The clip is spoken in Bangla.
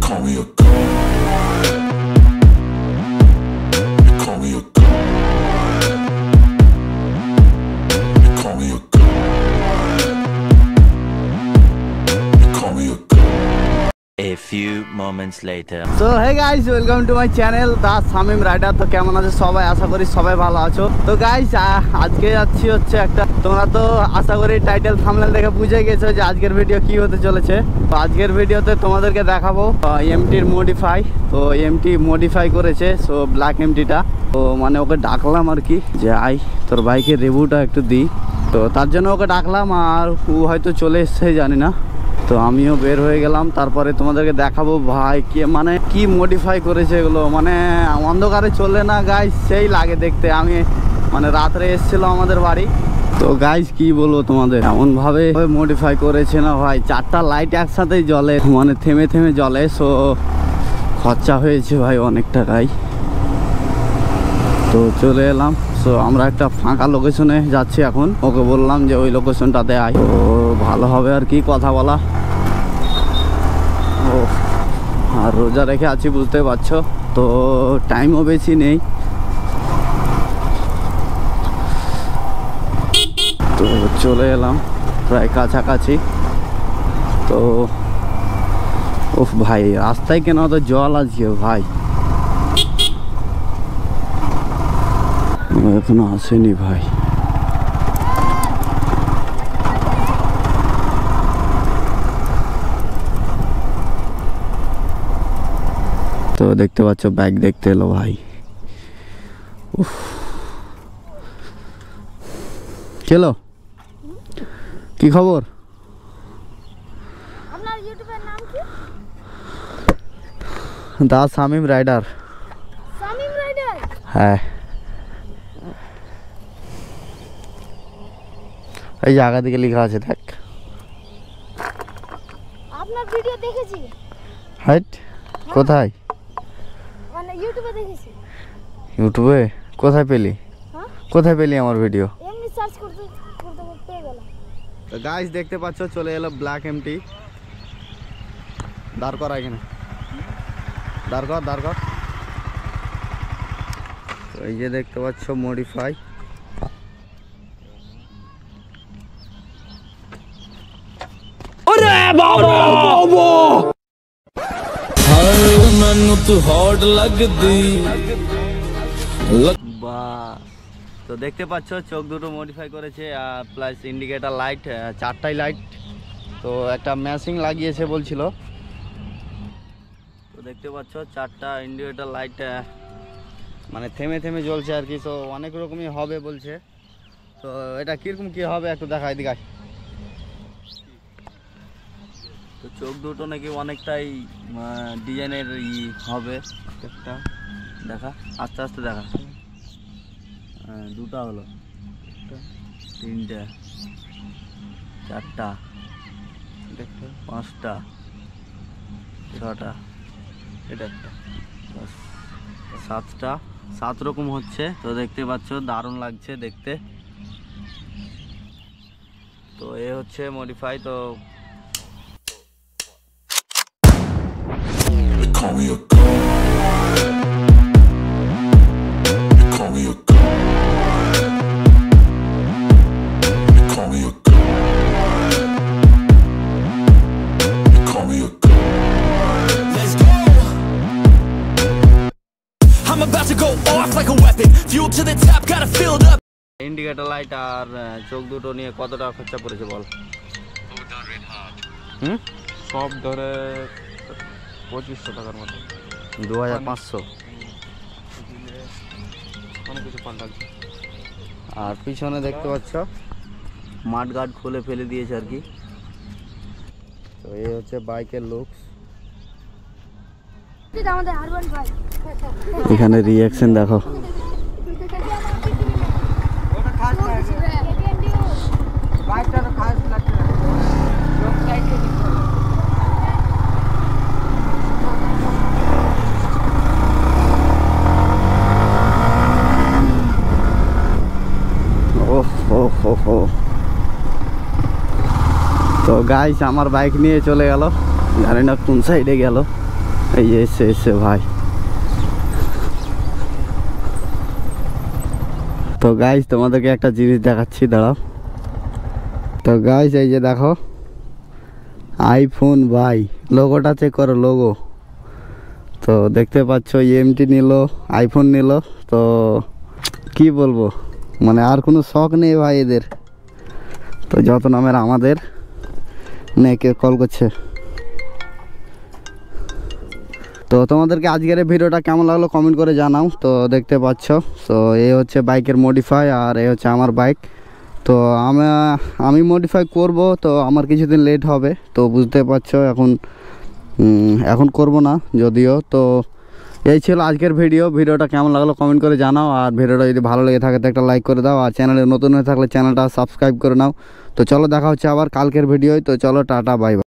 call me a god. You call me a god. You call me a god. You call me a god. A few moments later. So hey guys, welcome to my channel The Samim Rider। তো কেমন আছো সবাই? আশা করি সবাই ভালো আছো। তো গাইস আজকে যাচ্ছি হচ্ছে একটা, তোমরা তো আশা করি টাইটেল থাম্বনেল দেখে বুঝে গেছো যে আজকের ভিডিও কি হতে চলেছে। তো আজকের ভিডিওতে তোমাদেরকে দেখাবো এমটির মডিফাই। তো এমটি মডিফাই করেছে, সো ব্ল্যাক এমটিটা। তো মানে ওকে ডাকলাম আর কি, যে আই তোর বাইকের রিভিউটা একটু দিই। তো তার জন্য ওকে ডাকলাম, আর ও হয়তো চলে এসছে জানি না। তো আমিও বের হয়ে গেলাম, তারপরে তোমাদেরকে দেখাবো ভাই কি মানে কি মডিফাই করেছে এগুলো। মানে অন্ধকারে চলে না গাইস, সেই লাগে দেখতে। আমি মানে রাত্রে এসেছিল আমাদের বাড়ি। তো গাইস কি বলবো তোমাদের, এমন ভাবে মডিফাই করেছে না ভাই, 4টা লাইট একসাথেই জ্বলে, মানে থেমে থেমে জ্বলে। সো খরচা হয়েছে ভাই অনেক টাকাই। তো চলে এলাম। সো আমরা একটা ফাঁকা লোকেশনে যাচ্ছি এখন। ওকে বললাম যে ওই লোকেশনটাতে আয়, তো ভালো হবে আর কি কথা বলা। ও আর রোজা রেখে আছি বুঝতে পারছো, তো টাইমও বেশি নেই। তো চলে এলাম প্রায় কাছাকাছি। তো ওফ ভাই, রাস্তায় কেন তো জল আজকে ভাই, এখনো আসেনি ভাই। তো দেখতে পাচ্ছ বাইক দেখতে এলো ভাই। উফ চলো, কি খবর? আপনার ইউটিউবের নাম কি? দা শামিম রাইডার। শামিম রাইডার? হ্যাঁ, এই জায়গা দিকে লেখা আছে দেখ। আপনার ভিডিও দেখেছি। হাইট কোথায়? মানে ইউটিউবে দেখেছি। ইউটিউবে? কোথায় পেলি? হ্যাঁ, কোথায় পেলি আমার ভিডিও? এমনি সার্চ করতে করতে পেয়ে গেলাম। তো গাইস দেখতে পাচ্ছ চলে এলো ব্ল্যাক এমটি। দাঁড় কর এখানে, দাঁড় কর দাঁড় কর। তো এই যে দেখতে পাচ্ছ মডিফাই। ਮੈਨੂੰ ਤੂੰ ਹੌਟ ਲੱਗਦੀ। বাহ, তো দেখতে পাচ্ছ চোখ দুটো মডিফাই করেছে, আর প্লাস ইন্ডিকেটার লাইট, 4টাই লাইট। তো একটা ম্যাচিং লাগিয়েছে বলছিল। তো দেখতে পাচ্ছ 4টা ইন্ডিকেটার লাইট মানে থেমে থেমে জ্বলছে আর কি। তো অনেক রকমই হবে বলছে। তো এটা কীরকম কী হবে একটু দেখাই দিঘায়। তো চোখ দুটো নাকি অনেকটাই ডিজাইনের হবে। একটা দেখা, আস্তে আস্তে দেখা। হ্যাঁ, 2টা হলো, 3টে, 4টা, 5টা, 6টা, এটা একটা, 7টা, 7 রকম হচ্ছে। তো দেখতে পাচ্ছ দারুণ লাগছে দেখতে। তো এ হচ্ছে মডিফাই। তো Call me a god. You call me a god. You call me a god. You call me a god. Let's go. I'm about to go off like a weapon. Fuel to the top, gotta fill it up. Indicator light আর চোখ দুটো নিয়ে কত টাকা খরচা পড়েছে বল? সব ধরে 2500 টাকার মতো। 2500। অনেক কিছু পাল্টাচ্ছে। আর পিছনে দেখতে পাচ্ছ মাড গার্ড খুলে ফেলে দিয়েছে আর কি। তো এই হচ্ছে বাইকের লুকস। আমাদের হারবান ভাই এখানে রিঅ্যাকশন দেখো। তো গাইস আমার বাইক নিয়ে চলে গেল, জানি না কোন সাইডে গেল। এই এসে এসে ভাই। তো গাইস তোমাদেরকে একটা জিনিস দেখাচ্ছি, দাঁড়াও। তো গাইস এই যে দেখো আইফোন ভাই, লোগোটা চেক করো, লোগো। তো দেখতে পাচ্ছ এমটি নিল, আইফোন নিল। তো কি বলবো, মানে আর কোনো শখ নেই ভাই এদের। তো যত নামের আমাদের নে কে কল করছে। তো তোমাদেরকে আজকের এই ভিডিওটা কেমন লাগলো কমেন্ট করে জানাও। তো দেখতে পাচ্ছ, তো এই হচ্ছে বাইকের মডিফাই আর এই হচ্ছে আমার বাইক। তো আমি মডিফাই করব, তো আমার কিছুদিন লেট হবে। তো বুঝতে পারছো এখন করব না যদিও। তো এই ছিল আজকের ভিডিওটা কেমন লাগলো কমেন্ট করে জানাও। আর ভিডিওটা যদি ভালো লেগে থাকে তো একটা লাইক করে দাও। আর চ্যানেলে নতুন হয়ে থাকলে চ্যানেলটা সাবস্ক্রাইব করে নাও। তো চলো দেখা হচ্ছে আবার কালকের ভিডিওয়। তো চলো টাটা, বাই বাই।